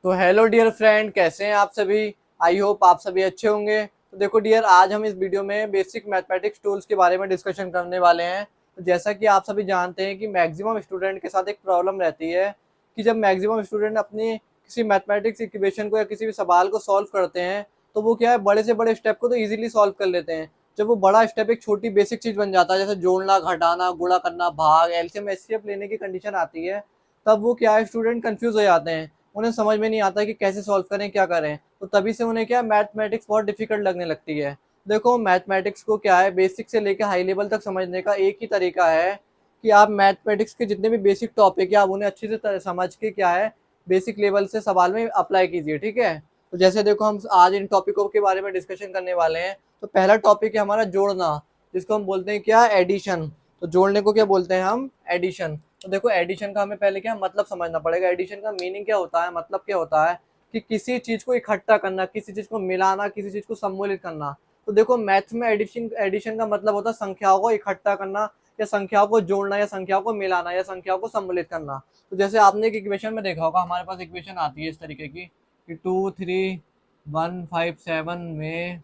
तो hello dear friend, कैसे हैं आप सभी। आई होप आप सभी अच्छे होंगे। तो देखो डियर, आज हम इस वीडियो में बेसिक मैथमेटिक्स टूल्स के बारे में डिस्कशन करने वाले हैं। तो जैसा कि आप सभी जानते हैं कि मैक्सिमम स्टूडेंट के साथ एक प्रॉब्लम रहती है कि जब मैक्सिमम स्टूडेंट अपनी किसी मैथमेटिक्स इक्वेशन को या किसी भी सवाल को सॉल्व करते हैं तो वो क्या है, बड़े से बड़े स्टेप को तो ईजिली सॉल्व कर लेते हैं। जब वो बड़ा स्टेप एक छोटी बेसिक चीज बन जाता है, जैसे जोड़ना, घटाना, गुणा करना, भाग, एलसीएम एचसीएफ लेने की कंडीशन आती है, तब वो क्या है, स्टूडेंट कंफ्यूज हो जाते हैं। उन्हें समझ में नहीं आता कि कैसे सॉल्व करें, क्या करें। तो तभी से उन्हें क्या, मैथमेटिक्स बहुत डिफिकल्ट लगने लगती है। देखो, मैथमेटिक्स को क्या है, बेसिक से लेकर हाई लेवल तक समझने का एक ही तरीका है कि आप मैथमेटिक्स के जितने भी बेसिक टॉपिक है आप उन्हें अच्छे से समझ के क्या है, बेसिक लेवल से सवाल में अप्लाई कीजिए। ठीक है। तो जैसे देखो, हम आज इन टॉपिकों के बारे में डिस्कशन करने वाले हैं। तो पहला टॉपिक है हमारा जोड़ना, जिसको हम बोलते हैं क्या, एडिशन। तो जोड़ने को क्या बोलते हैं हम, एडिशन। तो देखो, एडिशन का हमें पहले क्या मतलब समझना पड़ेगा। एडिशन का मीनिंग क्या होता है, मतलब क्या होता है कि किसी चीज को इकट्ठा करना, किसी चीज को मिलाना, किसी चीज को सम्मिलित करना। तो देखो, मैथ्स में एडिशन एडिशन का मतलब होता है संख्याओं को इकट्ठा करना, या संख्याओं को जोड़ना, या संख्याओं को मिलाना, या संख्याओं को सम्मिलित करना। तो जैसे आपने एक इक्वेशन में देखा होगा, हमारे पास इक्वेशन आती है इस तरीके की कि 23157 में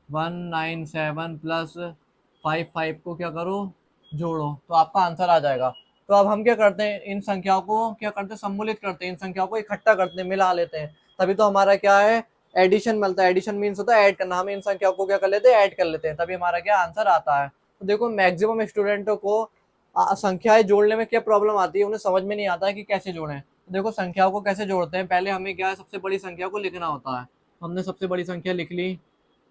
197 प्लस 55 को क्या करो, जोड़ो, तो आपका आंसर आ जाएगा। तो अब हम क्या करते हैं, इन संख्याओं को क्या करते हैं, सम्मिलित करते हैं, इन संख्याओं को इकट्ठा करते हैं, मिला लेते हैं। तभी तो हमारा क्या है, एडिशन मिलता है। एडिशन मीन्स होता है ऐड करना। हम इन संख्याओं को क्या कर लेते हैं, ऐड कर लेते हैं, तभी हमारा क्या आंसर आता है। तो देखो, मैक्सिमम स्टूडेंटों को संख्याएं जोड़ने में क्या प्रॉब्लम आती है, उन्हें समझ में नहीं आता है कि कैसे जोड़ें। तो देखो, संख्याओं को कैसे जोड़ते हैं, पहले हमें क्या है, सबसे बड़ी संख्या को लिखना होता है। हमने सबसे बड़ी संख्या लिख ली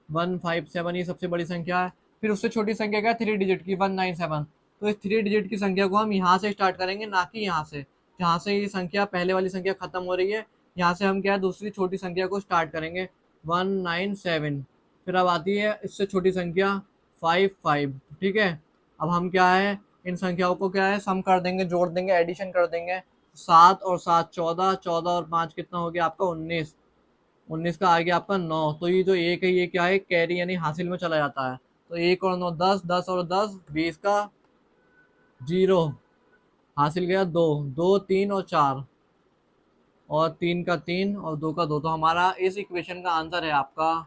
157, ये सबसे बड़ी संख्या है। फिर उससे छोटी संख्या क्या है, 3 डिजिट की 197। तो इस 3 डिजिट की संख्या को हम यहाँ से स्टार्ट करेंगे, ना कि यहाँ से। जहाँ से ये संख्या, पहले वाली संख्या खत्म हो रही है, यहाँ से हम क्या है, दूसरी छोटी संख्या को स्टार्ट करेंगे, 197। फिर अब आती है इससे छोटी संख्या 55। ठीक है। अब हम क्या है, इन संख्याओं को क्या है, सम कर देंगे, जोड़ देंगे, एडिशन कर देंगे। 7 और 7 14, 14 और 5 कितना हो गया आपका, 19। 19 का आ गया आपका 9। तो ये जो एक है, ये क्या है, कैरी यानी हासिल में चला जाता है। तो 1 और 9 10, 10 और 10 20 का 0, हासिल गया 2, 2 3 और 4, और 3 का 3 और 2 का 2। तो हमारा इस इक्वेशन का आंसर है आपका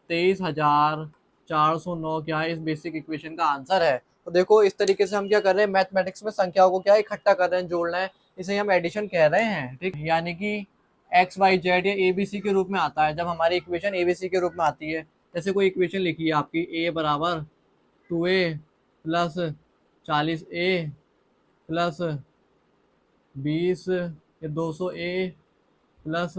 23,409, क्या है, इस बेसिक इक्वेशन का आंसर है। तो देखो, इस तरीके से हम क्या कर रहे हैं, मैथमेटिक्स में संख्याओं को क्या है, इकट्ठा कर रहे हैं, जोड़ना है। इसे हम एडिशन कह रहे हैं। ठीक, यानी कि एक्स वाई जेड या एबीसी के रूप में आता है। जब हमारी इक्वेशन एबीसी के रूप में आती है, जैसे कोई इक्वेशन लिखी है आपकी, ए बराबर 2a प्लस 40a प्लस 20 या 200a प्लस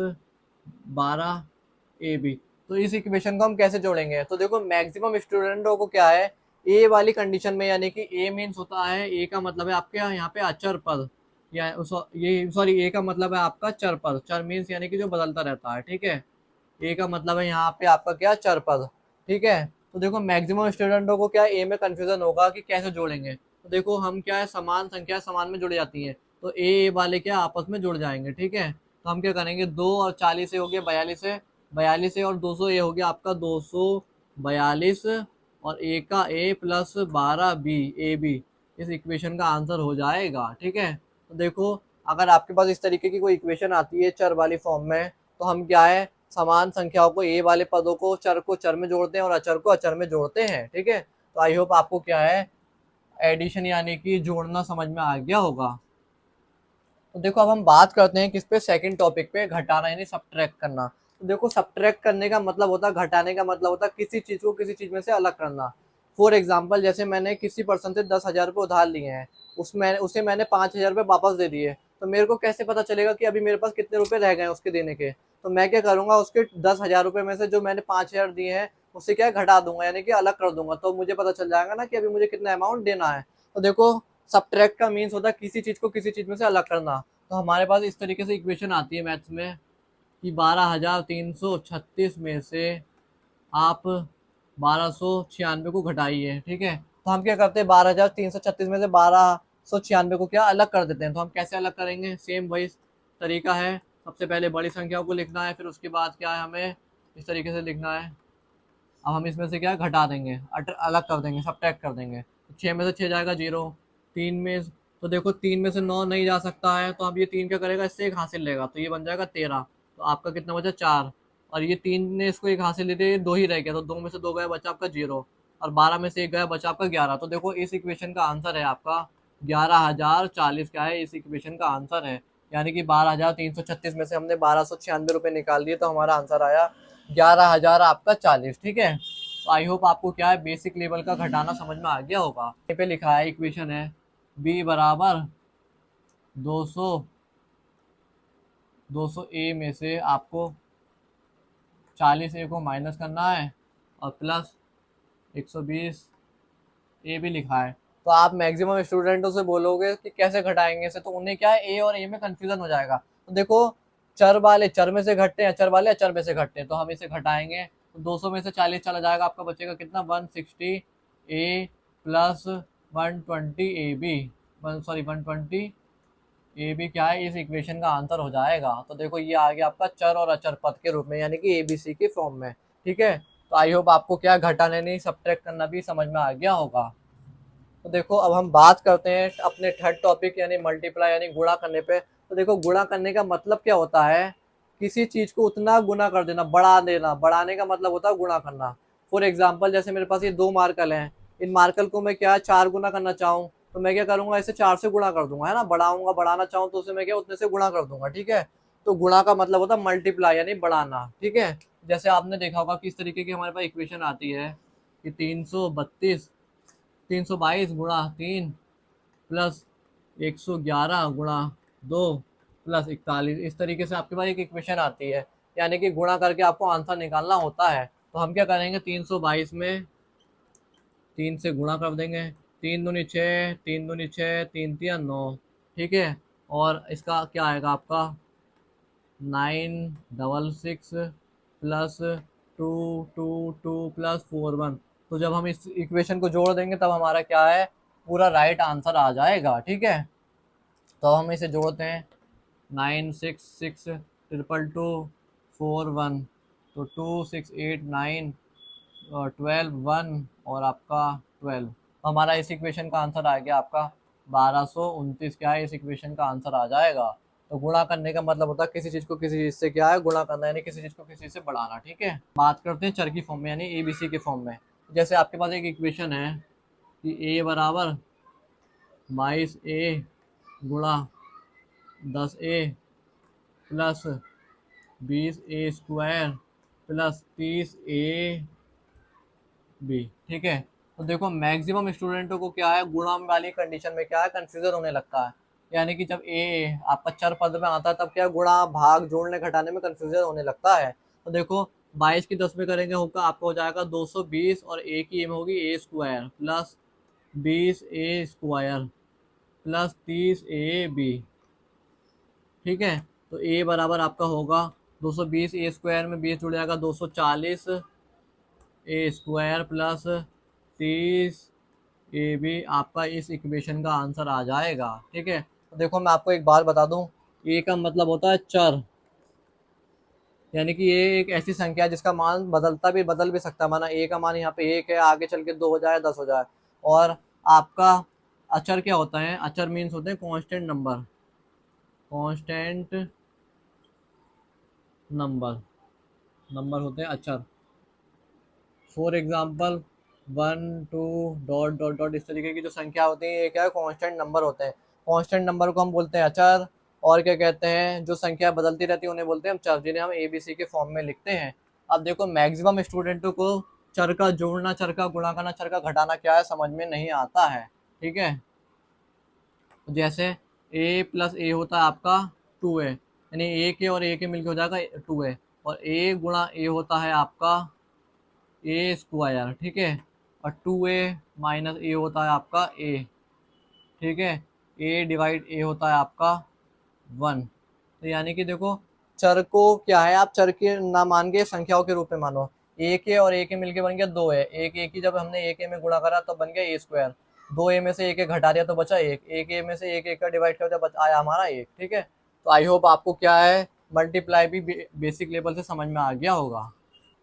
12ab। तो इस इक्वेशन को हम कैसे जोड़ेंगे। तो देखो, मैक्सिमम स्टूडेंटों को क्या है, ए वाली कंडीशन में, यानी कि ए मीन्स होता है, ए का मतलब है आपके यहाँ पे अचर पद, या ये सॉरी, ए का मतलब है आपका चर पद। चर मीन्स यानी कि जो बदलता रहता है। ठीक है। ए का मतलब है यहाँ पे आपका क्या, चर पद। ठीक है। तो देखो, मैक्सिमम स्टूडेंटों को क्या, ए में कंफ्यूजन होगा कि कैसे जोड़ेंगे। तो देखो, हम क्या है, समान संख्या समान में जुड़ जाती है, तो ए वाले क्या आपस में जुड़ जाएंगे। ठीक है। तो हम क्या करेंगे, 2 और 40 हो गया 42 है, 42 है, और 200 ए हो गया आपका 242, और ए का ए प्लस 12 बी, ए बी, इस इक्वेशन का आंसर हो जाएगा। ठीक है। तो देखो, अगर आपके पास इस तरीके की कोई इक्वेशन आती है चर वाली फॉर्म में, तो हम क्या है, समान संख्याओं को, ए वाले पदों को चर में जोड़ते हैं और अचर को अचर में जोड़ते हैं। ठीक है। तो आई होप आपको क्या है, एडिशन यानी कि जोड़ना समझ में आ गया होगा। तो देखो, अब हम बात करते हैं किस पे, सेकंड टॉपिक पे, घटाना यानी सब्ट्रैक्ट करना। तो देखो, सब्ट्रैक्ट करने का मतलब होता है, घटाने का मतलब होता है किसी चीज को किसी चीज में से अलग करना। फॉर एग्जाम्पल, जैसे मैंने किसी पर्सन से 10,000 रुपये उधार लिए हैं, उसमें उसे मैंने 5,000 रुपये वापस दे दिए। तो मेरे को कैसे पता चलेगा कि अभी मेरे पास कितने रुपए रह गए हैं उसके देने के। तो मैं क्या करूंगा, उसके 10,000 रुपये में से जो मैंने 5,000 दिए हैं उससे क्या है, घटा दूंगा, यानी कि अलग कर दूंगा। तो मुझे पता चल जाएगा ना कि अभी मुझे कितना अमाउंट देना है। तो देखो, सब्ट्रैक्ट का मीन्स होता है किसी चीज को किसी चीज में से अलग करना। तो हमारे पास इस तरीके से इक्वेशन आती है मैथ्स में कि 12,336 में से आप 1296 को घटाइए। ठीक है। तो हम क्या करते हैं, 12,336 में से 1296 को क्या अलग कर देते हैं। तो हम कैसे अलग करेंगे, सेम वही तरीका है। सबसे पहले बड़ी संख्या को लिखना है, फिर उसके बाद क्या है, हमें इस तरीके से लिखना है। अब हम इसमें से क्या घटा देंगे, अलग कर देंगे, सब्ट्रैक्ट कर देंगे। तो 6 में से 6 जाएगा 0, 3 में तो देखो 3 में से 9 नहीं जा सकता है, तो अब ये 3 क्या करेगा, इससे एक हासिल लेगा, तो ये बन जाएगा 13। तो आपका कितना बचा, 4। और ये 3 ने इसको एक हासिल लेते, 2 ही रह गया, तो 2 में से 2 गया, बचा आपका 0। और 12 में से 1 गया, बचा आपका 11। तो देखो इस इक्वेशन का आंसर है आपका 11,040 क्या है, इस इक्वेशन का आंसर है। यानी कि 12,336 में से हमने 1296 रुपये निकाल दिए, तो हमारा आंसर आया 11,000 आपका 40। ठीक है, तो आई होप आपको क्या है, बेसिक लेवल का घटाना समझ में आ गया होगा। यहाँ पे लिखा है इक्वेशन है b बराबर 200 200a में से आपको 40a को माइनस करना है और प्लस 120 ए भी लिखा है। तो आप मैक्सिमम स्टूडेंटों से बोलोगे कि कैसे घटाएंगे इसे, तो उन्हें क्या है, ए और ए में कंफ्यूजन हो जाएगा। तो देखो, चर वाले चर में से घटते हैं, अचर वाले अचर में से घटते हैं, तो हम इसे घटाएंगे। तो 200 में से 40 चला जाएगा, आपका बचेगा कितना, 160 a plus 120 a b, 120 a b क्या है, इस इक्वेशन का आंसर हो जाएगा। तो देखो ये आ गया आपका चर और अचर पद के रूप में, यानी कि ए बी सी के फॉर्म में। ठीक है, तो आई होप आपको क्या घटाने नहीं सब्ट्रैक्ट करना भी समझ में आ गया होगा। तो देखो अब हम बात करते हैं अपने थर्ड टॉपिक यानी मल्टीप्लाई यानी गुणा करने पे। तो देखो गुणा करने का मतलब क्या होता है, किसी चीज को उतना गुना कर देना, बढ़ा देना। बढ़ाने का मतलब होता है गुणा करना। फॉर एग्जाम्पल जैसे मेरे पास ये 2 मार्कल हैं, इन मार्कल को मैं क्या 4 गुना करना चाहूँ, तो मैं क्या करूंगा, इसे 4 से गुणा कर दूंगा, है ना। बढ़ाऊंगा, बढ़ाना चाहूँ तो उसे मैं क्या उतने से गुणा कर दूंगा। ठीक है, तो गुणा का मतलब होता है मल्टीप्लाई यानी बढ़ाना। ठीक है, जैसे आपने देखा होगा किस तरीके की हमारे पास इक्वेशन आती है कि 322 गुणा 3 प्लस 111 गुणा 2 प्लस 41, इस तरीके से आपके पास एक इक्वेशन आती है, यानी कि गुणा करके आपको आंसर निकालना होता है। तो हम क्या करेंगे, 322 में 3 से गुणा कर देंगे, 3 दूनी 6, 3 दूनी 6, 3 तिया 9। ठीक है, और इसका क्या आएगा आपका 966 प्लस 222 प्लस 41। तो जब हम इस इक्वेशन को जोड़ देंगे तब हमारा क्या है, पूरा राइट आंसर आ जाएगा। ठीक है, तो हम इसे जोड़ते हैं, 966 222 41, तो 2689 और 12 1 और आपका 12। तो हमारा इस इक्वेशन का आंसर आ गया आपका 1229 क्या है, इस इक्वेशन का आंसर आ जाएगा। तो गुणा करने का मतलब होता है किसी चीज को किसी चीज से क्या है गुणा करना, यानी किसी चीज को किसी से बढ़ाना। ठीक है, बात करते हैं चर की फॉर्म में यानी एबीसी के फॉर्म में। जैसे आपके पास एक इक्वेशन है कि ए बराबर 22a गुणा 10a plus 20a square plus 30a B. ठीक है, तो देखो मैक्सिमम स्टूडेंटों को क्या है, गुणा वाली कंडीशन में क्या है, कंफ्यूजन होने लगता है। यानी कि जब ए आपका चर पद में आता है तब क्या गुणा भाग जोड़ने घटाने में कंफ्यूजन होने लगता है। तो देखो 22 की 10 में करेंगे होगा आपका हो जाएगा 220, और ए की ए में होगी a square plus 20a square plus 30ab। ठीक है, तो ए बराबर आपका होगा 220, ए स्क्वायर में 20 जुड़ जाएगा 240 ए स्क्वायर प्लस 30 ए भी आपका इस इक्वेशन का आंसर आ जाएगा। ठीक है, तो देखो मैं आपको एक बात बता दूं, ए का मतलब होता है चर, यानी कि ये एक ऐसी संख्या है जिसका मान बदल भी सकता है। माना ए का मान यहाँ पे 1 है, आगे चल के 2 हो जाए, 10 हो जाए। और आपका अचर क्या होता है, अचर मीन्स होते हैं constant number, constant number number होते हैं अचर। For example 1 2 dot dot dot इस तरीके की जो संख्या होती है ये क्या है, कांस्टेंट नंबर होते हैं। कांस्टेंट नंबर को हम बोलते हैं अचर, और क्या कहते हैं, जो संख्या बदलती रहती है उन्हें बोलते हैं हम चर, जिन्हें हम एबीसी के फॉर्म में लिखते हैं। अब देखो मैक्सिमम स्टूडेंटों को चर का जोड़ना, चर का गुणा करना, चर का घटाना क्या है समझ में नहीं आता है। ठीक है, तो जैसे ए प्लस ए होता है आपका 2a, यानी ए के और ए के मिलकर हो जाएगा 2a, और ए गुणा ए होता है आपका ए स्क्वायर। ठीक है, और 2a माइनस ए होता है आपका ए। ठीक है, ए डिवाइड ए होता है आपका 1। तो यानी कि देखो चर को क्या है, आप चर के ना मान के संख्याओं के रूप में मानो। ए के और ए के मिलके बन गया 2 है, एक ए की जब हमने एक ए में गुणा करा तो बन गया ए स्क्वायर, 2 ए में से एक एक घटा दिया तो बचा एक ए में से एक एक का डिवाइड कर दिया आया हमारा 1। ठीक है, तो आई होप आपको क्या है मल्टीप्लाई भी बेसिक लेवल से समझ में आ गया होगा।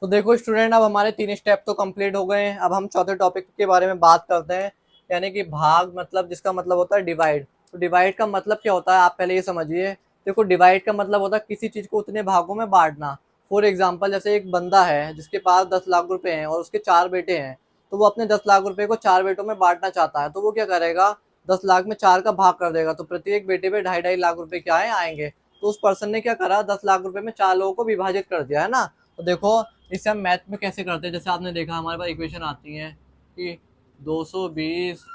तो देखो स्टूडेंट, अब हमारे 3 स्टेप तो कंप्लीट हो गए हैं। अब हम चौथे टॉपिक के बारे में बात करते हैं, यानी कि भाग, मतलब जिसका मतलब होता है डिवाइड। तो डिवाइड का मतलब क्या होता है आप पहले ये समझिए। देखो डिवाइड का मतलब होता है किसी चीज को उतने भागों में बांटना। फॉर एग्जाम्पल जैसे एक बंदा है जिसके पास 10 लाख रुपए हैं और उसके 4 बेटे हैं, तो वो अपने 10 लाख रुपए को 4 बेटों में बांटना चाहता है, तो वो क्या करेगा, 10 लाख में 4 का भाग कर देगा, तो प्रत्येक बेटे पे 2.5 लाख रुपए क्या है आएंगे। तो उस पर्सन ने क्या करा, 10 लाख रुपए में 4 लोगों को विभाजित कर दिया है ना। तो देखो इसे हम मैथ में कैसे करते हैं, जैसे आपने देखा हमारे पास इक्वेशन आती है कि 220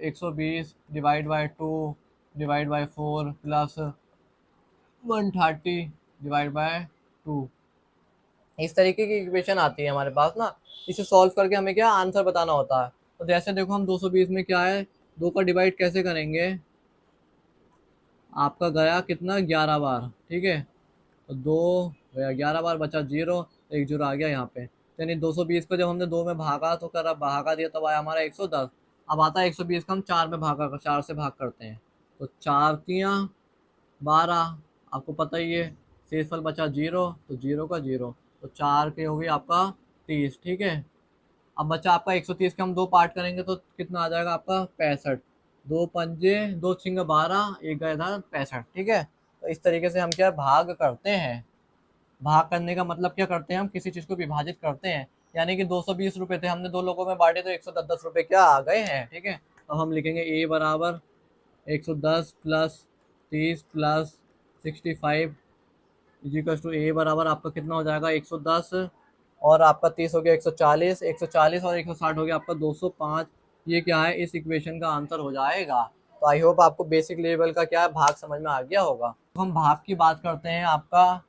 120 divide by 2 divide by 4 plus 130 divide by 2, इस तरीके की इक्वेशन आती है हमारे पास ना। इसे सॉल्व करके हमें क्या आंसर बताना होता है। तो जैसे देखो हम 220 में क्या है, 2 का डिवाइड कैसे करेंगे, आपका गया कितना 11 बार, ठीक है, तो 2 गया 11 बार, बचा 0, एक जीरो आ गया यहाँ पे। यानी 220 को जब हमने 2 में भागा तो करा भागा दिया, तब आया हमारा 110। अब आता है 120 को हम 4 में भागा 4 से भाग करते हैं, तो 4×3 = 12, आपको पता ही है। शेषफल बचा 0, तो 0 का 0, तो 4 के हो गई आपका 30, ठीक है। अब बचा आपका 130 के हम 2 पार्ट करेंगे तो कितना आ जाएगा आपका 65, 2×5 2×6 = 12, एक गया था 65, ठीक है। तो इस तरीके से हम क्या भाग करते हैं। भाग करने का मतलब क्या करते हैं, हम किसी चीज़ को विभाजित करते हैं। यानी कि 220 रुपये थे, हमने 2 लोगों में बांटे तो 110 रुपये क्या आ गए हैं, ठीक है। अब हम लिखेंगे ए बराबर 110 प्लस 30 प्लस 65 इजिकल्स टू ए बराबर आपका कितना हो जाएगा 110, और आपका 30 हो गया 140, 140 और 160 हो गया आपका 205। ये क्या है, इस इक्वेशन का आंसर हो जाएगा। तो आई होप आपको बेसिक लेवल का क्या है भाग समझ में आ गया होगा। तो हम भाग की बात करते हैं आपका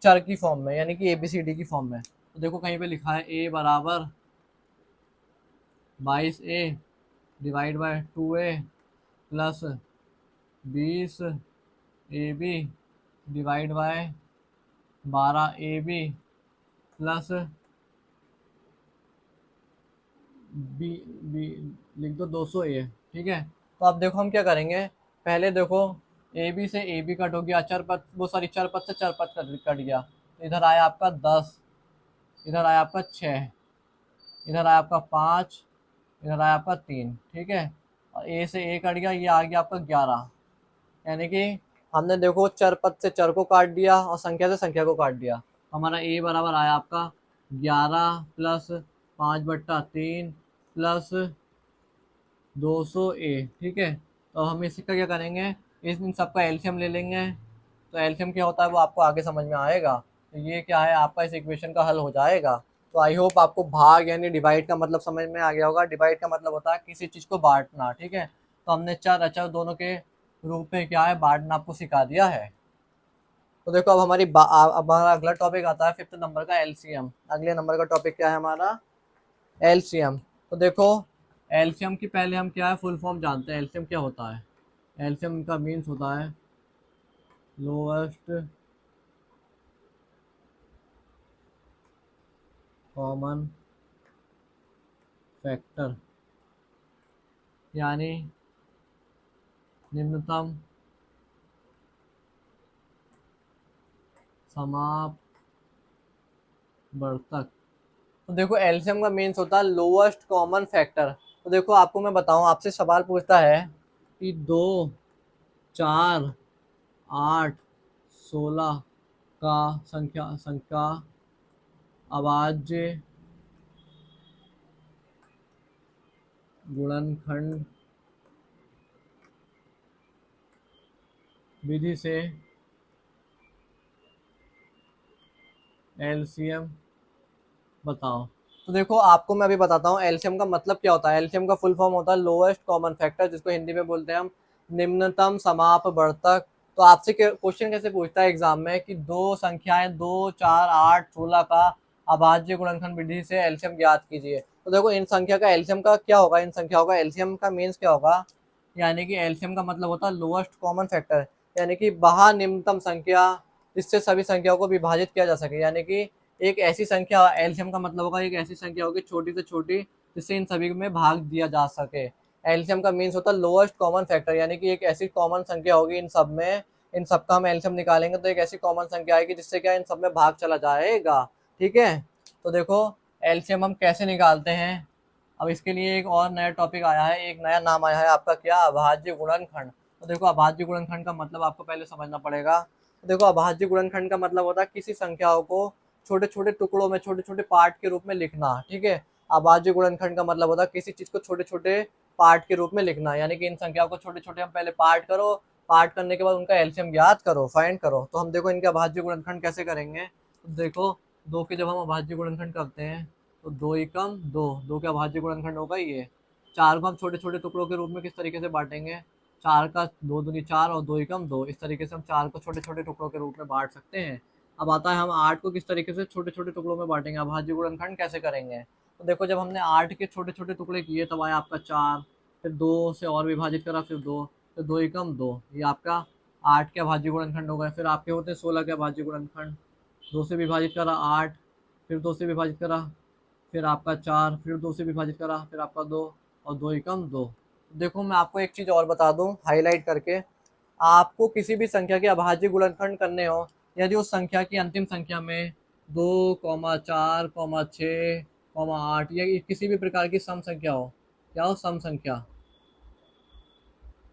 चर की फॉर्म में, यानी कि ABCD की फॉर्म में। तो देखो कहीं पे लिखा है ए बराबर 22A divide by 2A plus 20AB divide by 12AB plus B B लिख दो 200A, ठीक है। तो अब देखो हम क्या करेंगे, पहले देखो AB से AB कट हो गया, चरपद वो सॉरी चरपद से चरपद कट गया, तो इधर आया आपका 10, इधर आया आपका 6, इधर आया आपका 5, इधर आया आपका 3, ठीक है। और ए से ए कट गया, ये आ गया आपका 11। यानी कि हमने देखो चर पद से चर को काट दिया और संख्या से संख्या को काट दिया। हमारा ए बराबर आया आपका 11 प्लस 5/3 प्लस 200A, ठीक है। तो हम इसका क्या करेंगे, इन सबका एलसीएम ले लेंगे। तो एलसीएम क्या होता है वो आपको आगे समझ में आएगा। तो ये क्या है आपका इस इक्वेशन का हल हो जाएगा। तो आई होप आपको भाग यानी डिवाइड का मतलब समझ में आ गया होगा। डिवाइड का मतलब होता है किसी चीज़ को बांटना, ठीक है। तो हमने चर अचर दोनों के रूप में क्या है बांटना आपको सिखा दिया है। तो देखो अब अब हमारा अगला टॉपिक आता है 5th नंबर का एलसीएम। अगले नंबर का टॉपिक क्या है हमारा, एलसीएम। तो देखो एलसीएम की पहले हम क्या है फुल फॉर्म जानते हैं। एलसीएम क्या होता है, एलसीएम का मीन्स होता है लोएस्ट कॉमन फैक्टर, यानी निम्नतम समापवर्तक। तो देखो एलसीएम का मीन्स होता है लोएस्ट कॉमन फैक्टर। तो देखो आपको मैं बताऊं, आपसे सवाल पूछता है कि 2, 4, 8, 16 का संख्या अभाज्य गुणनखंड विधि से एलसीएम बताओ। तो देखो आपको मैं अभी बताता हूँ एलसीएम का मतलब क्या होता है। एलसीएम का फुल फॉर्म होता है लोएस्ट कॉमन फैक्टर, जिसको हिंदी में बोलते हैं हम निम्नतम समापवर्तक। तो आपसे क्वेश्चन कैसे पूछता है एग्जाम में कि दो संख्याएं 2, 4, 8, 16 का अभाज्य गुणनखंड विधि से एलसीएम ज्ञात कीजिए। तो देखो इन संख्या का एलसीएम का क्या होगा, इन संख्याओं का एलसीएम का मीन्स क्या होगा, यानी कि एलसीएम का मतलब होता है लोएस्ट कॉमन फैक्टर, यानी कि वह निम्नतम संख्या जिससे सभी संख्याओं को विभाजित किया जा सके। यानी कि एक ऐसी संख्या, एलसीएम का मतलब होगा एक ऐसी संख्या होगी छोटी से छोटी जिससे इन सभी में भाग दिया जा सके। एलसीएम का मीन्स होता है लोएस्ट कॉमन फैक्टर, यानी कि एक ऐसी कॉमन संख्या होगी इन सब में, इन सब का हम एलसीएम निकालेंगे तो एक ऐसी कॉमन संख्या आएगी जिससे क्या इन सब में भाग चला जाएगा, ठीक है। तो देखो एलसीएम हम कैसे निकालते हैं, अब इसके लिए एक और नया टॉपिक आया है, एक नया नाम आया है आपका, क्या, अभाज्य गुणनखंड। तो देखो अभाज्य गुणनखंड का मतलब आपको पहले समझना पड़ेगा। तो देखो अभाज्य गुणनखंड का मतलब होता है किसी संख्याओं को छोटे छोटे टुकड़ों में, छोटे छोटे पार्ट के रूप में लिखना, ठीक है। अभाज्य गुणनखंड का मतलब होता है किसी चीज को छोटे छोटे पार्ट के रूप में लिखना, यानी कि इन संख्याओं को छोटे छोटे हम पहले पार्ट करो, पार्ट करने के बाद उनका एलसीएम ज्ञात करो, फाइंड करो। तो हम देखो इनके अभाज्य गुणनखंड कैसे करेंगे। तो देखो दो के जब हम अभाज्य गुणनखंड करते हैं तो दो एकम दो, दो के अभाज्य गुणनखंड होगा ये। चार को हम छोटे छोटे टुकड़ों के रूप में किस तरीके से बांटेंगे, चार का दो दूनी चार और दो एकम दो, इस तरीके से हम चार को छोटे छोटे टुकड़ों के रूप में बांट सकते हैं। अब आता है हम आठ को किस तरीके से छोटे छोटे टुकड़ों में बांटेंगे, अभाज्य गुणनखंड कैसे करेंगे। तो देखो जब हमने आठ के छोटे छोटे टुकड़े किए तब आया आपका चार, फिर दो से और विभाजित करा, फिर दो, फिर दो एकम दो, ये आपका आठ के अभाज्य गुणनखंड हो गए। फिर आपके होते हैं 16 के अभाज्य गुणनखंड, दो से विभाजित करा आठ, फिर दो से विभाजित करा, फिर आपका चार, फिर दो से विभाजित करा, फिर आपका दो, और दो एकम दो। देखो मैं आपको एक चीज़ और बता दूं हाईलाइट करके, आपको किसी भी संख्या के अभाज्य गुणनखंड करने हो, यदि उस संख्या की अंतिम संख्या में 2, 4, 6, 8 या किसी भी प्रकार की सम संख्या हो, क्या हो, सम संख्या,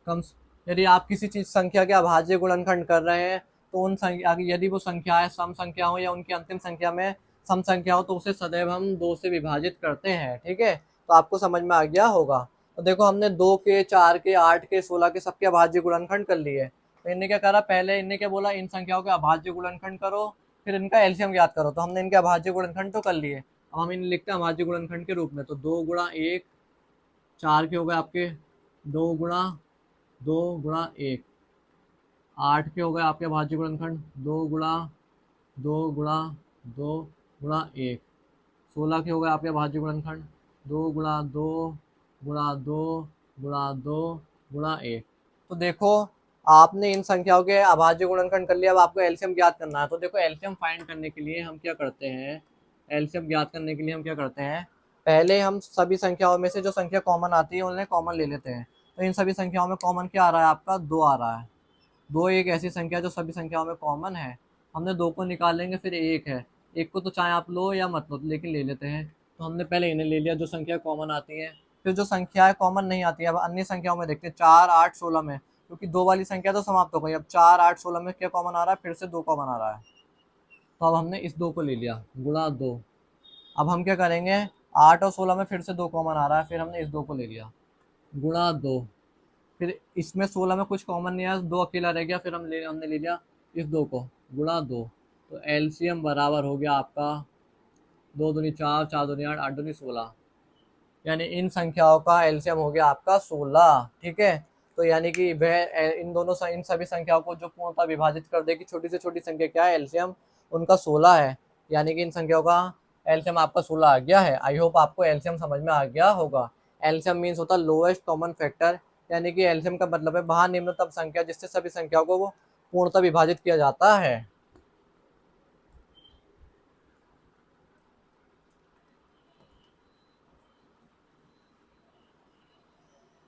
कम, यदि आप किसी चीज संख्या के अभाज्य गुणनखंड कर रहे हैं तो उन संख्या, यदि वो संख्या है सम संख्या हो या उनकी अंतिम संख्या में सम संख्या हो, तो उसे सदैव हम दो से विभाजित करते हैं, ठीक है। तो आपको समझ में आ गया होगा। तो देखो हमने दो के, चार के, आठ के, 16 के सबके अभाज्य गुणनखंड कर लिए। तो इनने क्या करा, पहले इनने क्या बोला, इन संख्याओं के अभाज्य गुणनखंड करो, फिर इनका एलसीएम ज्ञात करो। तो हमने इनके अभाज्य गुणनखंड तो कर लिए, अब हम इन्हें लिखते हैं अभाज्य गुणनखंड के रूप में। तो दो गुणा एक, चार के हो गए आपके दो गुणा दो गुणा एक, आठ के हो गए आपके भाज्य गुणनखंड दो गुणा दो गुणा दो गुणा एक, 16 के हो गए आपके भाज्य गुणनखंड दो गुणा दो गुणा दो गुणा दो गुणा एक। तो देखो आपने इन संख्याओं के अभाज्य गुणनखंड कर लिया, अब आपको एलसीएम ज्ञात करना है। तो देखो एलसीएम फाइंड करने के लिए हम क्या करते हैं, एलसीएम ज्ञात करने के लिए हम क्या करते हैं, पहले हम सभी संख्याओं में से जो संख्या कॉमन आती है उन्हें कॉमन ले लेते हैं। तो इन सभी संख्याओं में कॉमन क्या आ रहा है आपका, दो आ रहा है। दो एक ऐसी संख्या जो सभी संख्याओं में कॉमन है, हमने दो को निकालेंगे, फिर एक है, एक को तो चाहे आप लो या मत लो लेकिन ले लेते हैं। तो हमने पहले इन्हें ले लिया जो संख्या कॉमन आती है। फिर जो संख्याएं कॉमन नहीं आती है, अब अन्य संख्याओं में देखते हैं, चार आठ 16 में, क्योंकि दो वाली संख्या तो समाप्त हो गई, अब चार आठ 16 में क्या कॉमन आ रहा है, फिर से दो कॉमन आ रहा है। तो अब हमने इस दो को ले लिया, गुणा दो। अब हम क्या करेंगे, आठ और 16 में फिर से दो कॉमन आ रहा है, फिर हमने इस दो को ले लिया, गुणा दो। फिर इसमें 16 में कुछ कॉमन नहीं आया, दो अकेला रह गया, फिर हमने ले लिया इस दो को, गुणा दो। तो एलसीएम बराबर हो गया आपका दो दूनी चार, चार दूनी आठ, आठ दूनी 16, यानी इन संख्याओं का एलसीएम हो गया आपका 16, ठीक है। तो यानी कि वह इन दोनों इन सभी संख्याओं को जो पूर्णतः विभाजित कर देगी, छोटी से छोटी संख्या क्या है, एलसीएम उनका 16 है। यानी कि इन संख्याओं का एलसीएम आपका 16 आ गया है। आई होप आपको एलसीएम समझ में आ गया होगा। एलसीएम मीन्स होता है लोएस्ट कॉमन फैक्टर, यानी कि एलसीएम का मतलब है वहां निम्नतम संख्या जिससे सभी संख्याओं को वो पूर्णतः विभाजित किया जाता है।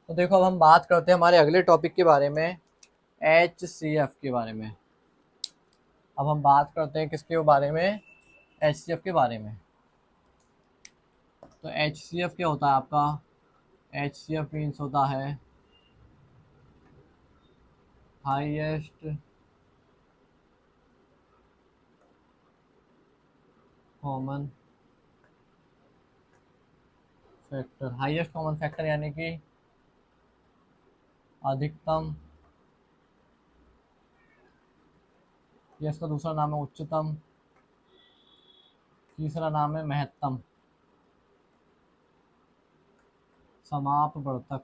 तो देखो अब हम बात करते हैं हमारे अगले टॉपिक के बारे में, HCF के बारे में। अब हम बात करते हैं किसके बारे में, HCF के बारे में। तो HCF क्या होता है आपका, HCF मीन्स होता है highest common factor. Highest common factor यानी कि अधिकतम, या इसका दूसरा नाम है उच्चतम, तीसरा नाम है महत्तम समापवर्तक।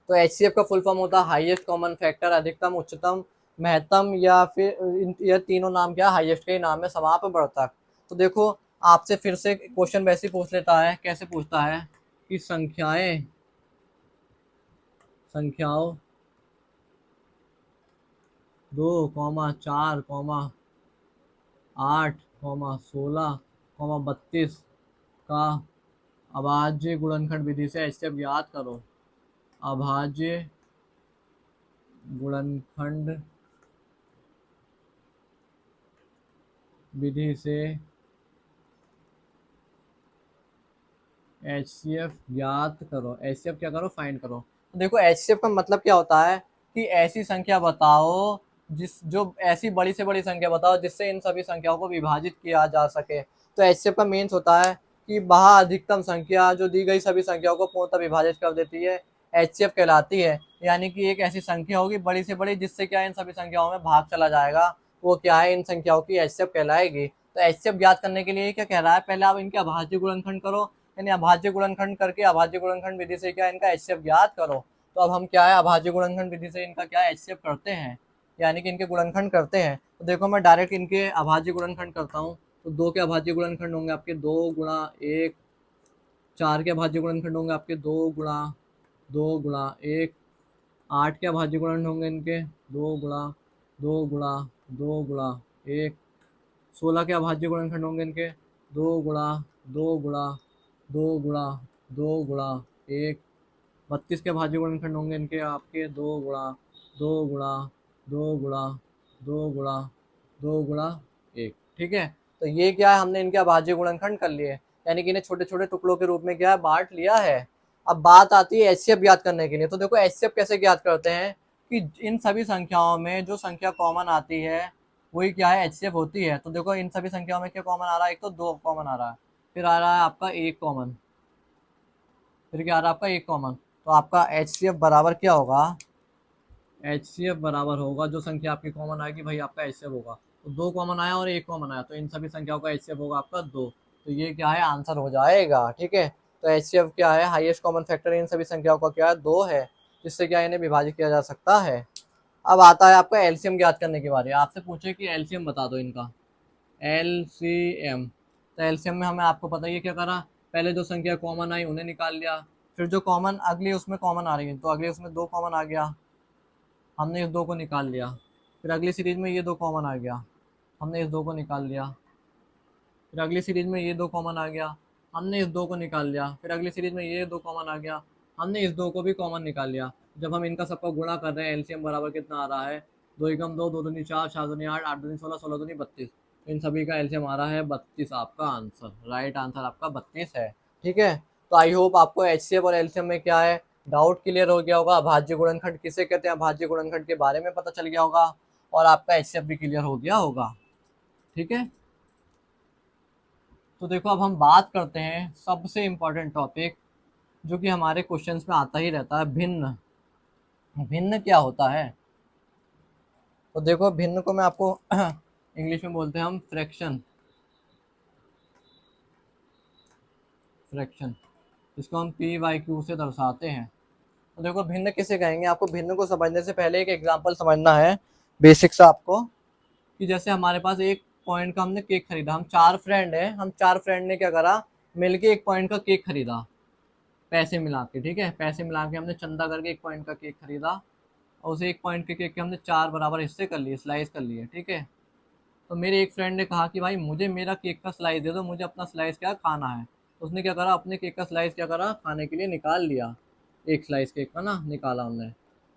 तो HCF का फुल फॉर्म होता है हाईएस्ट कॉमन फैक्टर, अधिकतम, उच्चतम, महत्तम, या फिर यह तीनों नाम क्या, हाईएस्ट के ही नाम है, समापवर्तक। तो देखो आपसे फिर से क्वेश्चन वैसे पूछ लेता है, कैसे पूछता है कि संख्याओं दो कॉमा चार कॉमा आठ कॉमा 16 कॉमा 32 का अभाज्य गुणनखंड विधि से HCF ज्ञात करो। अभाज्य गुणनखंड विधि से HCF ज्ञात करो। HCF क्या करो, फाइंड करो। तो देखो HCF का मतलब क्या होता है कि ऐसी संख्या बताओ जो ऐसी बड़ी से बड़ी संख्या बताओ जिससे इन सभी संख्याओं को विभाजित किया जा सके। तो HCF का मीन्स होता है कि वह अधिकतम संख्या जो दी गई सभी संख्याओं को पूर्णतः विभाजित कर देती है, HCF कहलाती है। यानी कि एक ऐसी संख्या होगी बड़ी से बड़ी जिससे क्या इन सभी संख्याओं में भाग चला जाएगा, वो क्या है, इन संख्याओं की HCF कहलाएगी। तो HCF ज्ञात करने के लिए क्या कह रहा है, पहले आप इनके अभाज्य गुणनखंड करो, यानी अभाज्य गुणनखंड करके अभाज्य गुणनखंड विधि से क्या इनका HCF ज्ञात करो। तो अब हम क्या है, अभाज्य गुणनखंड विधि से इनका क्या HCF करते हैं, यानी कि इनके गुणनखंड करते हैं। तो देखो मैं डायरेक्ट इनके अभाज्य गुणनखंड करता हूँ। तो 2 के अभाज्य गुणनखंड होंगे आपके 2 गुणा 1, 4 के अभाज्य गुणनखंड होंगे आपके 2 गुणा 2 गुणा 1, 8 के अभाज्य गुणनखंड होंगे इनके 2 गुणा 2 गुणा 2 गुणा 1, 16 के अभाज्य गुणनखंड होंगे इनके 2 गुणा 2 गुणा 2 गुणा 2 गुणा 1, 32 के अभाज्य गुणनखंड होंगे इनके आपके 2 गुणा 2 गुणा 2 गुणा 2 गुणा 2 गुणा 1। ठीक है, तो ये क्या है, हमने इनके अभाज्य गुणनखंड कर लिए, यानी कि इन्हें छोटे छोटे टुकड़ों के रूप में क्या है, बांट लिया है। अब बात आती है HCF ज्ञात करने के लिए। तो देखो HCF कैसे ज्ञात करते हैं कि इन सभी संख्याओं में जो संख्या कॉमन आती है वही क्या है, HCF होती है। तो देखो इन सभी संख्याओं में क्या कॉमन आ रहा है, एक तो 2 कॉमन आ रहा है, फिर आ रहा है आपका 1 कॉमन, फिर क्या आ रहा है आपका 1 कॉमन। तो आपका HCF बराबर क्या होगा, HCF बराबर होगा, जो संख्या आपकी कॉमन आएगी भाई आपका HCF होगा। तो 2 कॉमन आया और 1 कॉमन आया, तो इन सभी संख्याओं का HCF होगा आपका 2। तो ये क्या है, आंसर हो जाएगा। ठीक है, तो HCF क्या है, हाईएस्ट कॉमन फैक्टर इन सभी संख्याओं का क्या है, 2 है, जिससे क्या इन्हें विभाजित किया जा सकता है। अब आता है आपका एलसीएम ज्ञात करने की बारी। आपसे पूछे कि एलसीएम बता दो इनका, एलसीएम। तो एलसीएम में हमें, आपको पता ही है क्या करा, पहले जो संख्या कॉमन आई उन्हें निकाल लिया, फिर जो कॉमन अगली उसमें कॉमन आ रही है तो अगले उसमें 2 कॉमन आ गया, हमने इस 2 को निकाल लिया। फिर अगली सीरीज में ये 2 कॉमन आ गया, हमने इस 2 को निकाल लिया। फिर अगली सीरीज में ये 2 कॉमन आ गया, हमने इस 2 को निकाल लिया। फिर अगली सीरीज में ये 2 कॉमन आ गया, हमने इस 2 को भी कॉमन निकाल लिया। जब हम इनका सबका गुणा कर रहे हैं, एलसीएम बराबर कितना आ रहा है, 2 एकम 2, 2 दूनी 4, 4 दूनी 8, 8 दूनी 16, 16 दूनी 32। इन सभी का एलसीएम आ रहा है 32। आपका आंसर, राइट आंसर आपका 32 है। ठीक है, तो आई होप आपको एचसीएफ और एलसीएम में क्या है, डाउट क्लियर हो गया होगा। अभाज्य गुणनखंड किसे कहते हैं, अभाज्य गुणनखंड के बारे में पता चल गया होगा, और आपका एचसीएफ भी क्लियर हो गया होगा। ठीक है, तो देखो अब हम बात करते हैं सबसे इम्पोर्टेंट टॉपिक, जो कि हमारे क्वेश्चंस में आता ही रहता है, भिन्न। भिन्न क्या होता है, तो देखो भिन्न को मैं आपको इंग्लिश में बोलते हैं हम फ्रैक्शन। फ्रैक्शन, इसको हम p/q से दर्शाते हैं। तो देखो भिन्न किसे कहेंगे, आपको भिन्न को समझने से पहले एक एग्जांपल समझना है बेसिक सा आपको, कि जैसे हमारे पास एक पॉइंट का हमने केक खरीदा, हम 4 फ्रेंड हैं, हम 4 फ्रेंड ने क्या करा, मिलके एक पॉइंट का केक खरीदा, पैसे मिला के। ठीक है, पैसे मिला के हमने चंदा करके एक पॉइंट का केक खरीदा, और उसे एक पॉइंट के केक के हमने 4 बराबर हिस्से कर लिए, स्लाइस कर लिए। ठीक है, तो मेरे एक फ्रेंड ने कहा कि भाई मुझे मेरा केक का स्लाइस दे दो, मुझे अपना स्लाइस क्या खाना है। तो उसने क्या करा, अपने केक का स्लाइस क्या करा, खाने के लिए निकाल लिया, एक स्लाइस केक का ना निकाला हमने।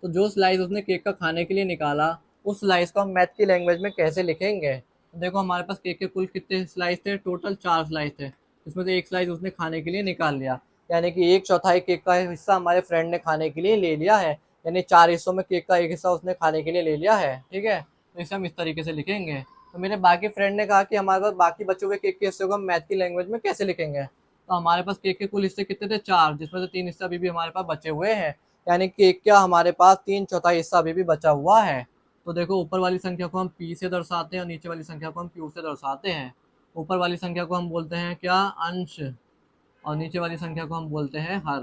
तो जो स्लाइस उसने केक का खाने के लिए निकाला, उस स्लाइस को हम मैथ की लैंग्वेज में कैसे लिखेंगे। तो देखो हमारे पास केक के कुल कितने स्लाइस थे, टोटल 4 स्लाइस थे, इसमें से एक स्लाइस उसने खाने के लिए निकाल लिया, यानी कि 1/4 केक का हिस्सा हमारे फ्रेंड ने खाने के लिए ले लिया है, यानी 4 हिस्सों में केक का एक हिस्सा उसने खाने के लिए ले लिया है। ठीक है, तो इसे हम इस तरीके से लिखेंगे। तो मेरे बाकी फ्रेंड ने कहा कि हमारे पास बाकी बचे हुए केक के हिस्से को हम मैथ की लैंग्वेज में कैसे लिखेंगे। तो हमारे पास केक के कुल हिस्से कितने थे, 4, जिसमें से 3 हिस्से अभी भी हमारे पास बचे हुए हैं, यानी केक का हमारे पास 3/4 हिस्सा अभी भी बचा हुआ है। तो देखो ऊपर वाली संख्या को हम p से दर्शाते हैं और नीचे वाली संख्या को हम q से दर्शाते हैं। ऊपर वाली संख्या को हम बोलते हैं क्या, अंश, और नीचे वाली संख्या को हम बोलते हैं हर।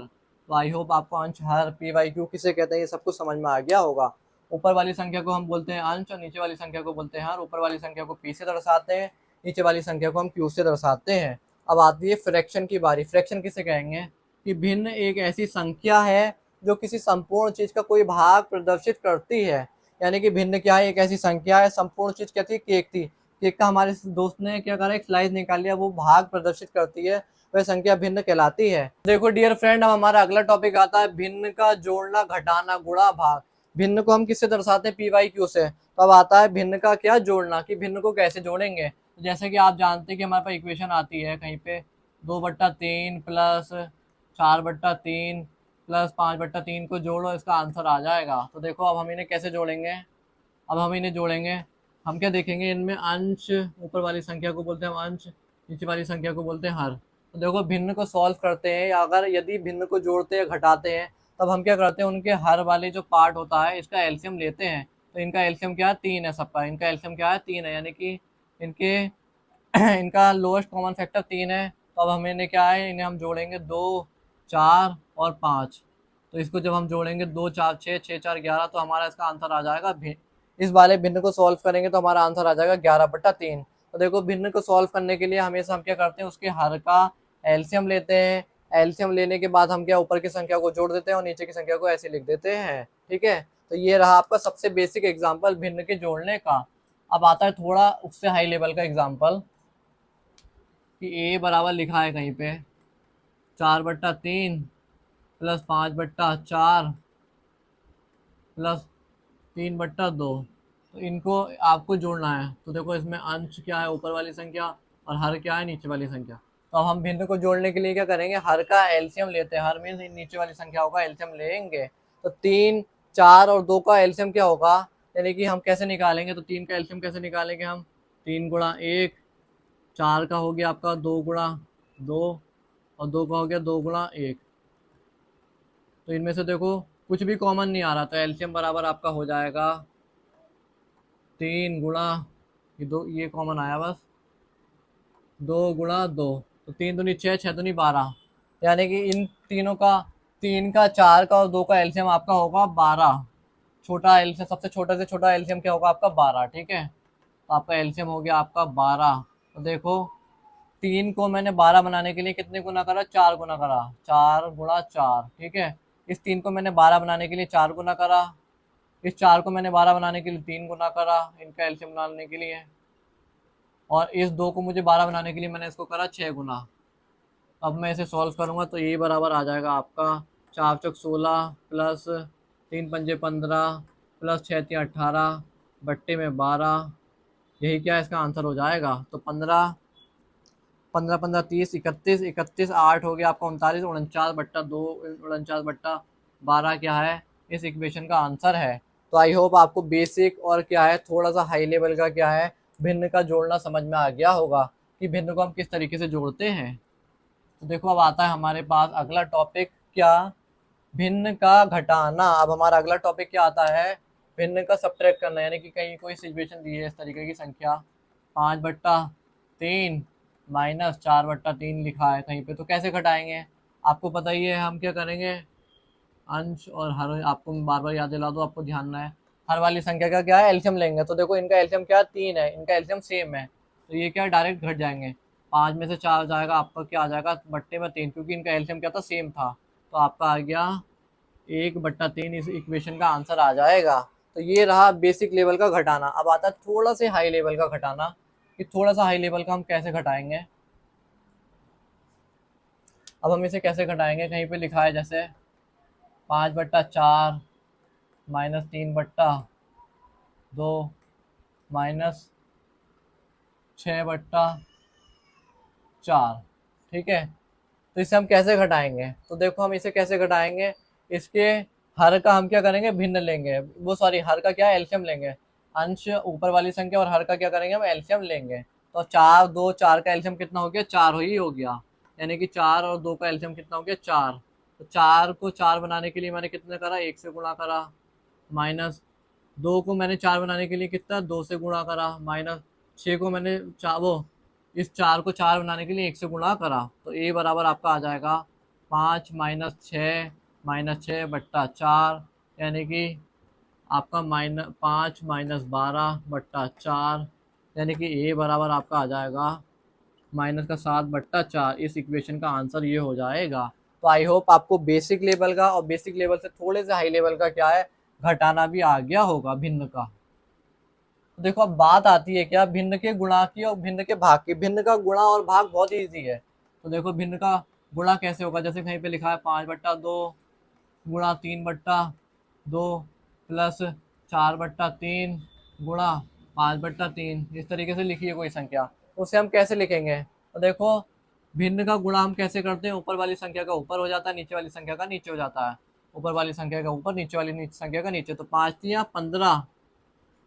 तो आई होप आपको अंश, हर, p/q किसे कहते हैं ये सब कुछ समझ में आ गया होगा। ऊपर वाली संख्या को हम बोलते हैं अंश और नीचे वाली संख्या को बोलते हैं हर। ऊपर वाली संख्या को p से दर्शाते हैं, नीचे वाली संख्या को हम q से दर्शाते हैं। अब आती है फ्रैक्शन की बारी। फ्रैक्शन किसे कहेंगे, कि भिन्न एक ऐसी संख्या है जो किसी संपूर्ण चीज का कोई भाग प्रदर्शित करती है। यानी कि भिन्न क्या है, एक ऐसी संख्या है, संपूर्ण चीज क्या थी, केक थी, केक का हमारे दोस्त ने क्या करा, एक स्लाइस निकाल लिया, वो भाग प्रदर्शित करती है, वह संख्या भिन्न कहलाती है। देखो डियर फ्रेंड, अब हमारा अगला टॉपिक आता है भिन्न का जोड़ना, घटाना, गुणा, भाग। भिन्न को हम किससे दर्शाते हैं, p/q से। तो अब आता है भिन्न का क्या, जोड़ना, कि भिन्न को कैसे जोड़ेंगे। तो जैसे कि आप जानते हैं कि हमारे पास इक्वेशन आती है कहीं पे 2/3 प्लस 4/3 प्लस 5/3 को जोड़ो, इसका आंसर आ जाएगा। तो देखो अब हम इन्हें कैसे जोड़ेंगे, अब हम इन्हें जोड़ेंगे, हम क्या देखेंगे, इनमें अंश, ऊपर वाली संख्या को बोलते हैं हम अंश, नीचे वाली संख्या को बोलते हैं हर। तो देखो भिन्न को सॉल्व करते हैं, या अगर यदि भिन्न को जोड़ते हैं घटाते हैं, तब हम क्या करते हैं, उनके हर वाले जो पार्ट होता है इसका एलसीएम लेते हैं। तो इनका एलसीएम क्या है, 3 है सबका, इनका एलसीएम क्या है, 3 है, यानी कि इनके इनका लोएस्ट कॉमन फैक्टर 3 है। तो अब हमें इन्हें क्या है, इन्हें हम जोड़ेंगे 2, 4 और 5। तो इसको जब हम जोड़ेंगे 2 4 6, 6 4 11, तो हमारा इसका आंसर आ जाएगा इस वाले भिन्न को सॉल्व करेंगे तो हमारा आंसर आ जाएगा 11/3। तो देखो भिन्न को सॉल्व करने के लिए हमेशा हम क्या करते हैं, उसके हर का एलसीएम लेते हैं। एलसीएम लेने के बाद हम क्या ऊपर की संख्या को जोड़ देते हैं और नीचे की संख्या को ऐसे लिख देते हैं। ठीक है, तो ये रहा आपका सबसे बेसिक एग्जाम्पल भिन्न के जोड़ने का। अब आता है थोड़ा उससे हाई लेवल का एग्जाम्पल, कि ए बराबर लिखा है कहीं पे 4/3 प्लस 5/4 प्लस 3/2। तो इनको आपको जोड़ना है। तो देखो इसमें अंश क्या है, ऊपर वाली संख्या, और हर क्या है, नीचे वाली संख्या। तो अब हम भिन्न को जोड़ने के लिए क्या करेंगे, हर का एलसीएम लेते हैं, हर मीन्स नीचे वाली संख्याओं का एलसीएम लेंगे। तो 3 4 और 2 का एलसीएम क्या होगा, यानी कि हम कैसे निकालेंगे, तो 3 का एलसीएम कैसे निकालेंगे हम, 3 गुणा 1, 4 का हो गया आपका 2 गुणा 2, और 2 का हो गया 2 गुणा 1। तो इनमें से देखो कुछ भी कॉमन नहीं आ रहा, तो एलसीएम बराबर आपका हो जाएगा 3 गुणा ये 2, ये कॉमन आया बस, 2 गुणा 2। तो 3 दूनी 6, 6 दूनी 12, यानी कि इन तीनों का, 3 का 4 का और 2 का एलसीएम आपका होगा 12। छोटा एलसीएम, सबसे छोटा से छोटा एलसीएम क्या होगा आपका 12। ठीक है, तो आपका एलसीएम हो गया आपका 12। तो देखो 3 को मैंने 12 बनाने के लिए कितने गुना करा, 4 गुना करा, 4 गुणा 4। ठीक है, इस 3 को मैंने 12 बनाने के लिए 4 गुना करा, इस 4 को मैंने 12 बनाने के लिए 3 गुना करा इनका एलसीएम बनाने के लिए, और इस 2 को मुझे 12 बनाने के लिए मैंने इसको करा 6 गुना। अब मैं इसे सॉल्व करूंगा तो ये बराबर आ जाएगा आपका 4 चौक 16 प्लस 3 पंजे 15 प्लस 6 3 18 बट्टे में 12। यही क्या इसका आंसर हो जाएगा। तो 15 15 15 30 31 31 8 हो गया आपका 39, 49/2, 49/12 क्या है, इस इक्वेशन का आंसर है। तो आई होप आपको बेसिक और क्या है, थोड़ा सा हाई लेवल का क्या है, भिन्न का जोड़ना समझ में आ गया होगा, कि भिन्न को हम किस तरीके से जोड़ते हैं। तो देखो अब आता है हमारे पास अगला टॉपिक, क्या, भिन्न का घटाना। अब हमारा अगला टॉपिक क्या आता है, भिन्न का सब्ट्रैक्ट करना, यानी कि कहीं कोई सिचुएशन दी है इस तरीके की संख्या 5/3 माइनस 4/3 लिखा है कहीं पे, तो कैसे घटाएंगे, आपको पता ही है हम क्या करेंगे, अंश और हर, आपको बार बार याद दिला दो, आपको ध्यान है, हर वाली संख्या का क्या है, एलसीएम लेंगे। तो देखो इनका एलसीएम क्या है, 3 है, इनका एलसीएम सेम है, तो ये क्या डायरेक्ट घट जाएंगे। 5 में से 4 जाएगा, आपका क्या आ जाएगा बट्टे में 3, क्योंकि इनका एलसीएम क्या था, सेम था। तो आपका आ गया 1/3, इस इक्वेशन का आंसर आ जाएगा। तो ये रहा बेसिक लेवल का घटाना। अब आता है थोड़ा से हाई लेवल का घटाना, कि थोड़ा सा हाई लेवल का हम कैसे घटाएंगे। अब हम इसे कैसे घटाएंगे, कहीं पे लिखा है जैसे 5/4 माइनस 3/2 माइनस 6/4। ठीक है, तो इसे हम कैसे घटाएंगे, तो देखो हम इसे कैसे घटाएंगे, इसके हर का हम क्या करेंगे, भिन्न लेंगे, वो सॉरी हर का क्या है, एलसीएम लेंगे। अंश ऊपर वाली संख्या और हर का क्या करेंगे, हम एलसीएम लेंगे। तो 4 2 4 का एलसीएम कितना हो गया, 4 ही हो गया, यानी कि 4 और 2 का एलसीएम कितना हो गया, 4। तो 4 को 4 बनाने के लिए मैंने कितने करा, 1 से गुणा करा, माइनस 2 को मैंने 4 बनाने के लिए कितना, 2 से गुणा करा, माइनस 6 को मैंने इस 4 को 4 बनाने के लिए 1 से गुणा करा। तो ए बराबर आपका आ जाएगा 5 माइनस 6/4, यानी कि आपका -5 -12/4, यानी कि ए बराबर आपका आ जाएगा माइनस का 7/4। इस इक्वेशन का आंसर ये हो जाएगा। तो आई होप आपको बेसिक लेवल का और बेसिक लेवल से थोड़े से हाई लेवल का क्या है, घटाना भी आ गया होगा भिन्न का। तो देखो अब बात आती है क्या, भिन्न के गुणा की और भिन्न के भाग की। भिन्न का गुणा और भाग बहुत ईजी है। तो देखो भिन्न का गुणा कैसे होगा, जैसे कहीं पे लिखा है 5/2 गुणा 3/2 प्लस 4/3 गुणा 5/3, इस तरीके से लिखी है कोई संख्या। उसे हम कैसे लिखेंगे? तो देखो भिन्न का गुणा हम कैसे करते हैं, ऊपर वाली संख्या का ऊपर हो जाता है, नीचे वाली संख्या का नीचे हो जाता है, ऊपर वाली संख्या का ऊपर, नीचे वाली संख्या का नीचे। तो 5×3 = 15,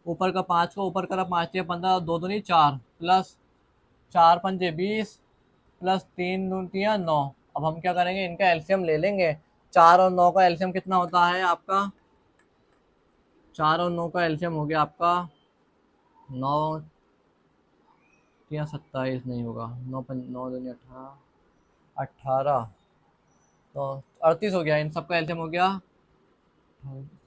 ऊपर का 5 को ऊपर करा, 5×3 = 15 और 2×2 = 4 प्लस 4×5 = 20 प्लस 3×2 = 9। अब हम क्या करेंगे, इनका एलसीएम ले लेंगे। 4 और 9 का एलसीएम कितना होता है आपका? 4 और 9 का एलसीएम हो गया आपका 9 या 27 नहीं होगा, 9×9 = 18, तो 38 हो गया। इन सब का एलसीएम हो गया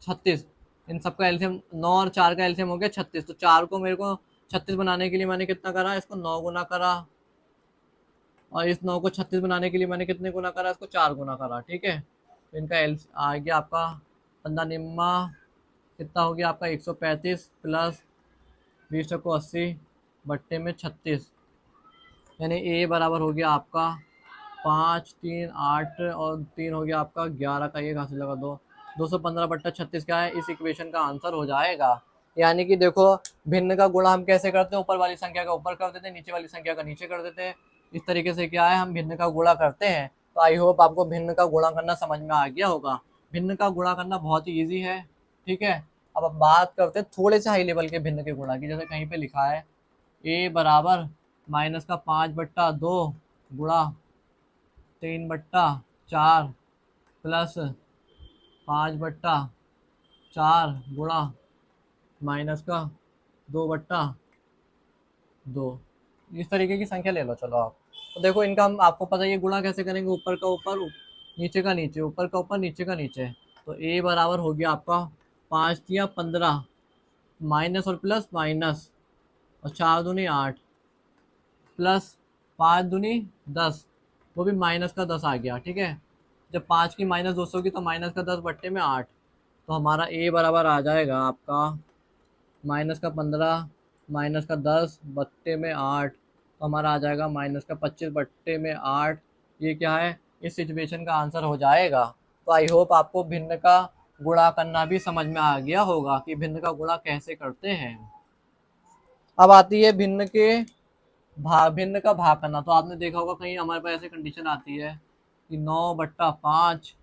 36। इन सब का एलसीएम 9 और 4 का एलसीएम हो गया 36। तो 4 को मेरे को 36 बनाने के लिए मैंने कितना करा, इसको 9 गुना करा, और इस 9 को 36 बनाने के लिए मैंने कितने गुना करा, इसको 4 गुना करा। ठीक है, तो इनका एल आ गया आपका 15 निम्मा कितना हो गया आपका 135 प्लस 20 × 80 बट्टे में 36, यानी ए बराबर हो गया आपका 5 3 8 और 3 हो गया आपका 11 का, ये कहाँ से लगा 215/36 क्या है, इस इक्वेशन का आंसर हो जाएगा। यानी कि देखो भिन्न का गुणा हम कैसे करते हैं, ऊपर वाली संख्या का ऊपर कर देते हैं, नीचे वाली संख्या का नीचे कर देते हैं। इस तरीके से क्या है, हम भिन्न का गुणा करते हैं। तो आई होप आपको भिन्न का गुणा करना समझ में आ गया होगा। भिन्न का गुणा करना बहुत ही ईजी है। ठीक है, अब बात करते हैं थोड़े से हाई लेवल के भिन्न के गुणा की। जैसे कहीं पे लिखा है ए बराबर -5/2 गुणा 3/4 प्लस 5/4 गुणा -2/2। इस तरीके की संख्या ले लो चलो आप। तो देखो इनका हम, आपको पता है ये गुणा कैसे करेंगे, ऊपर का ऊपर नीचे का नीचे, ऊपर का ऊपर नीचे का नीचे। तो ए बराबर हो गया आपका 5×3 = 15, माइनस और प्लस माइनस, और 4×2 = 8 प्लस 5×2 = 10, वो भी माइनस का 10 आ गया। ठीक है, जब 5 की -200 होगी तो माइनस का 10 बट्टे में 8। तो हमारा ए बराबर आ जाएगा आपका -15 -10 बट्टे में 8, तो हमारा आ जाएगा -25 बट्टे में 8। ये क्या है, इस सिचुएशन का आंसर हो जाएगा। तो आई होप आपको भिन्न का गुणा करना भी समझ में आ गया होगा कि भिन्न का गुणा कैसे करते हैं। अब आती है भिन्न के भाग, भिन्न का भाग करना। तो आपने देखा होगा कहीं हमारे पास ऐसे कंडीशन आती है कि 9/5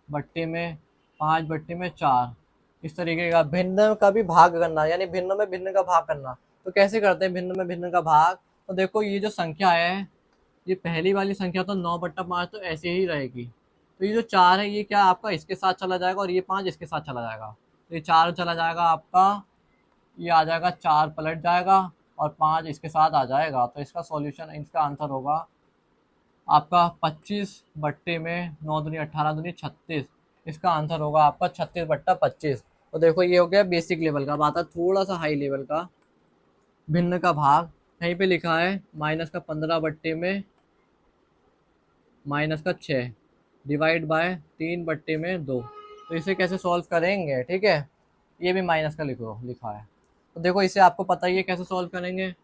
बट्टे में 5/4, इस तरीके का भिन्न का भी भाग करना, यानी भिन्न में भिन्न का भाग करना। तो कैसे करते हैं भिन्न में भिन्न का भाग? तो देखो ये जो संख्या है, ये पहली वाली संख्या तो 9/5 तो ऐसे ही रहेगी। तो ये जो 4 है ये क्या आपका इसके साथ चला जाएगा, और ये 5 इसके साथ चला जाएगा। तो ये 4 चला जाएगा आपका, ये आ जाएगा 4 पलट जाएगा, और 5 इसके साथ आ जाएगा। तो इसका सॉल्यूशन, इसका आंसर होगा आपका 25 बट्टे में 9×2 = 18, 36। इसका आंसर होगा आपका 36/25। तो देखो ये हो गया बेसिक लेवल का। बात है थोड़ा सा हाई लेवल का, भिन्न का भाग। कहीं पे लिखा है -15 बट्टे में -6 डिवाइड बाय 3 बट्टे में 2। तो इसे कैसे सॉल्व करेंगे? ठीक है, ये भी माइनस का लिखा है। तो देखो इसे आपको पता ही है कैसे सॉल्व करेंगे।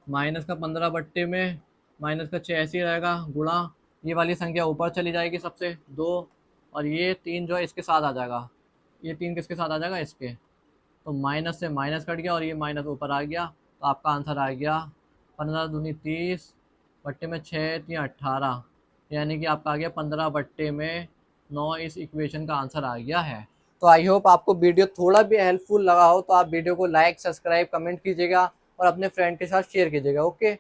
-15 बट्टे में -6 ऐसे ही रहेगा, गुणा ये वाली संख्या ऊपर चली जाएगी सबसे 2, और ये 3 जो है इसके साथ आ जाएगा। ये 3 किसके साथ आ जाएगा, इसके। तो माइनस से माइनस कट गया और ये माइनस ऊपर आ गया। तो आपका आंसर आ गया 15×2 = 30 बट्टे में 6×3 = 18, यानी कि आपका आ गया 15 बट्टे में 9। इस इक्वेशन का आंसर आ गया है। तो आई होप आपको वीडियो थोड़ा भी हेल्पफुल लगा हो, तो आप वीडियो को लाइक, सब्सक्राइब, कमेंट कीजिएगा और अपने फ्रेंड के साथ शेयर कीजिएगा। ओके।